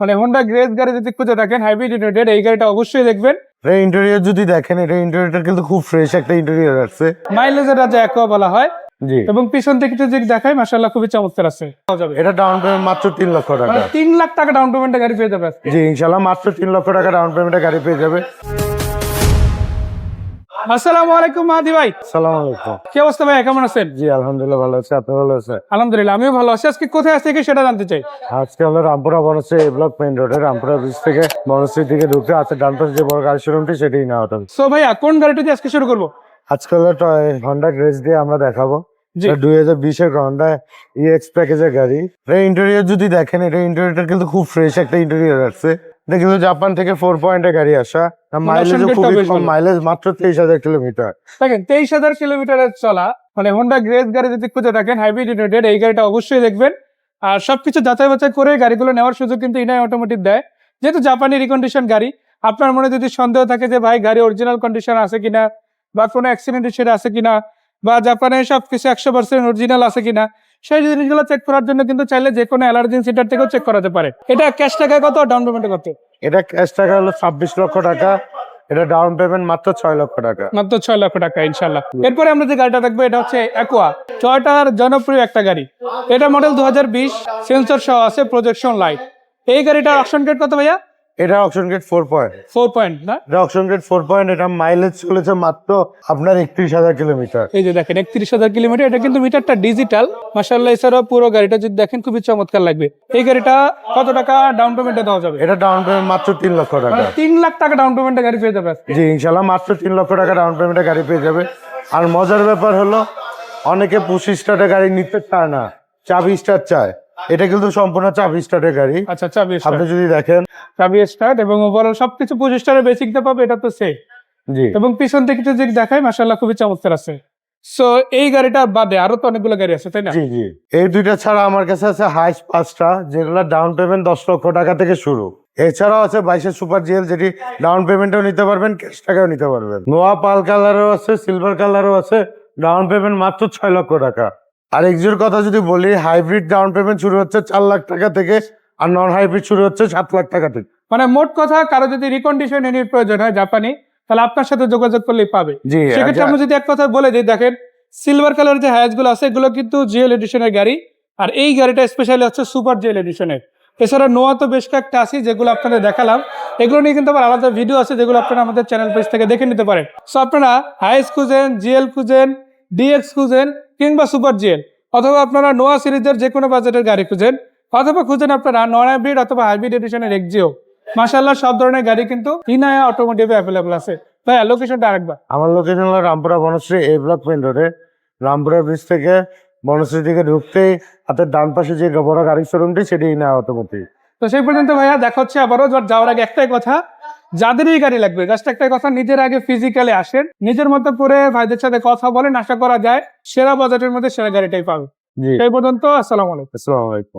মানে Honda grace গাড়ি যদি খুঁজে থাকেন হাইব্রিড ইউনিটেড, এই গাড়িটা অবশ্যই দেখবেন। এটা ইন্টেরিয়র যদি দেখেন, এটা ইন্টেরিয়রটা কিন্তু খুব ফ্রেশ একটা ইন্টেরিয়র আছে। মাইলেজের রাজা একোয়া বলা হয়। জি। এবং পিছন থেকে যদি দেখাই মাশাআল্লাহ খুবই চমৎকার আছে। এটা ডাউন পেমেন্ট মাত্র 3 লক্ষ টাকা। মানে 3 লাখ টাকা ডাউন পেমেন্টে গাড়ি পেয়ে যাবে। জি ইনশাআল্লাহ মাত্র 3 লক্ষ টাকা ডাউন পেমেন্টে গাড়ি পেয়ে যাবে। আসসালামু আলাইকুম মাহাদি ভাই। আসসালামু আলাইকুম। কি অবস্থা ভাই, কেমন আছেন? জি আলহামদুলিল্লাহ ভালো আছি, আপনি ভালো আছেন? আলহামদুলিল্লাহ আমিও ভালো আছি। আজকে কোথায় আসছে সেটা জানতে চাই। আজকে হলো রামপুরা বনশ্রী এ ব্লক মেইন রোডে রামপুরা ব্রিজ থেকে বনশ্রী দিকে ঢুকতে আছে ডান পাশে যে বড় গাড়ি শোরুমটি সেটাই না ওটা। সো ভাইয়া কোন গাড়িটা দিয়ে আজকে শুরু করবো? আজকে হলো হন্ডা গ্রেজ দিয়ে আমরা দেখাবো। জি। 2020 এর হন্ডা ইএক্স প্যাকেজের গাড়ি। এটা ইন্টেরিয়র যদি দেখেন, এটা ইন্টেরিয়রটা কিন্তু খুব ফ্রেশ একটা ইন্টেরিয়র আছে। এটা কিন্তু জাপান থেকে 4 পয়েন্টের গাড়ি আসা। মাইলেজ খুবই কম, মাইলেজ মাত্র 23,000 কিলোমিটার। দেখেন 23,000 কিলোমিটারের চলা, মানে হোন্ডা গ্রেজ গাড়ি যদি খুঁজে থাকেন হাইব্রিড ইউনিটেড, এই গাড়িটা অবশ্যই দেখবেন। আর সবকিছু যাচাই বাছাই করে গাড়িগুলো নেওয়ার সুযোগ কিন্তু ইনাই অটোমোটিভ দেয়। যেহেতু জাপানি রিকন্ডিশন গাড়ি, আপনার মনে যদি সন্দেহ থাকে যে ভাই গাড়ি অরিজিনাল কন্ডিশন আছে কিনা, বা কোনো অ্যাক্সিডেন্ট হিস্ট্রি আছে কিনা, বা জাপানের সবকিছু 100% অরিজিনাল আছে কিনা, সেই জিনিসগুলো চেক করার জন্য কিন্তু চাইলে যে কোনো অ্যালার্জি সেন্টার থেকেও চেক করাতে পারে। এটা ক্যাশ টাকায় কত, ডাউন পেমেন্টে কত? এটা ক্যাশ টাকা হলো 26 লক্ষ টাকা। এটা ডাউন পেমেন্ট মাত্র 6 লক্ষ টাকা। মাত্র 6 লক্ষ টাকা ইনশাল্লাহ। এরপরে আমরা যে গাড়িটা দেখবো এটা হচ্ছে অ্যাকোয়া, টয়োটার জনপ্রিয় একটা গাড়ি। এটা মডেল 2020, সেন্সর সহ আছে, প্রজেকশন লাইট। এই গাড়িটার অপশন গেট কত ভাইয়া? এটা অপশন গেট 4 পয়েন্ট। 4 পয়েন্ট না? এটা অপশন গেট 4 পয়েন্ট। এটা মাইলেজ চলেছে মাত্র আপনার 31,000 কিলোমিটার। এই যে দেখেন 31,000 কিলোমিটার। এটা কিন্তু মিটারটা ডিজিটাল মাশাআল্লাহ। এছাড়াও পুরো গাড়িটা যদি দেখেন খুবই চমৎকার লাগবে। এই গাড়িটা কত টাকা ডাউন পেমেন্টে দেওয়া যাবে? এটা ডাউন পেমেন্ট মাত্র 3 লক্ষ টাকা। 3 লাখ টাকা ডাউন পেমেন্টে গাড়ি পেয়ে যাবে। জি ইনশাল্লাহ মাত্র 3 লক্ষ টাকা ডাউন পেমেন্টে গাড়ি পেয়ে যাবে। আর মজার ব্যাপার হলো অনেকে পুশ স্টার্টের গাড়ি নিতে চায় না, চাবি স্টার্ট চায়। এটা কিন্তু সম্পূর্ণ চাবি স্টার্টের গাড়ি। আচ্ছা, চাবি আপনি যদি দেখেন চাবি স্টার্ট এবং ওভারঅল সবকিছু 25 স্টারের বেসিকটা পাবে, এটা তো সেম। জি। এবং পিছন থেকে যদি দেখাই মাশাআল্লাহ খুবই চমৎকার আছে। সো এই গাড়িটা বাদে আরো তো অনেকগুলো গাড়ি আছে, তাই না? জি জি। এই দুইটা ছাড়া আমার কাছে আছে হাইস 5টা, যেগুলো ডাউন পেমেন্ট 10 লক্ষ টাকা থেকে শুরু। এছাড়াও আছে 22 সুপার জিএল, যেটি ডাউন পেমেন্টও নিতে পারবেন, ক্যাশ টাকাও নিতে পারবেন। নোয়া পাল কালারও আছে, সিলভার কালারও আছে, ডাউন পেমেন্ট মাত্র 6 লক্ষ টাকা। আর এক্সির কথা যদি বলি, হাইব্রিড ডাউন পেমেন্ট শুরু হচ্ছে 4 লাখ টাকা থেকে, আর নন হাইব্রিড শুরু হচ্ছে 7 লাখ টাকা থেকে। মানে মোট কথা কারো যদি রিকন্ডিশন ইউনিট প্রয়োজন হয় জাপানি, তাহলে আপনার সাথে যোগাযোগ করলেই পাবে। জি। সেক্ষেত্রে আমি যদি এক কথা বলে দিই, দেখেন সিলভার কালার যে হায়াস গুলো আছে এগুলো কিন্তু জিএল এডিশনের গাড়ি, আর এই গাড়িটা স্পেশালি হচ্ছে সুপার জিএল এডিশনের। এছাড়া নোয়া তো বেশ কয়েকটা আছে যেগুলো আপনাদের দেখালাম, এগুলো নিয়ে কিন্তু আবার আলাদা ভিডিও আছে যেগুলো আপনারা আমাদের চ্যানেল পেজ থেকে দেখে নিতে পারেন। সো আপনারা হায়াস খুঁজেন, জিএল খুঁজেন, ডিএক্স খুঁজেন, কিংবা সুপার জিএল, অথবা আপনারা নোয়া সিরিজের যে কোনো বাজেটের গাড়ি খুঁজেন, অথবা খুঁজেন আপনারা নন হাইব্রিড অথবা হাইব্রিড এডিশনের এক্সিও, মাশাআল্লাহ সব ধরনের গাড়ি কিন্তু ইনায়া অটোমোটিভে অ্যাভেলেবল আছে। ভাই লোকেশনটা আরেকবার। আমার লোকেশন হলো রামপুরা বনশ্রী এ ব্লক মেইন রোডে রামপুরা ব্রিজ থেকে বনশ্রী দিকে ঢুকতেই হাতের ডান পাশে যে বড় গাড়ি শোরুমটি সেটাই না অটোমোটিভ। তো সেই পর্যন্ত ভাইয়া দেখা হচ্ছে আবারও। যাওয়ার আগে একটাই কথা, যাদেরই গাড়ি লাগবে জাস্ট একটাই কথা, নিজের আগে ফিজিক্যালি আসেন, নিজের মতো করে ভাইদের সাথে কথা বলেন, আশা করা যায় সেরা বাজেটের মধ্যে সেরা গাড়িটাই পাবে। জি। সেই পর্যন্ত আসসালামু আলাইকুম। আসসালামু আলাইকুম।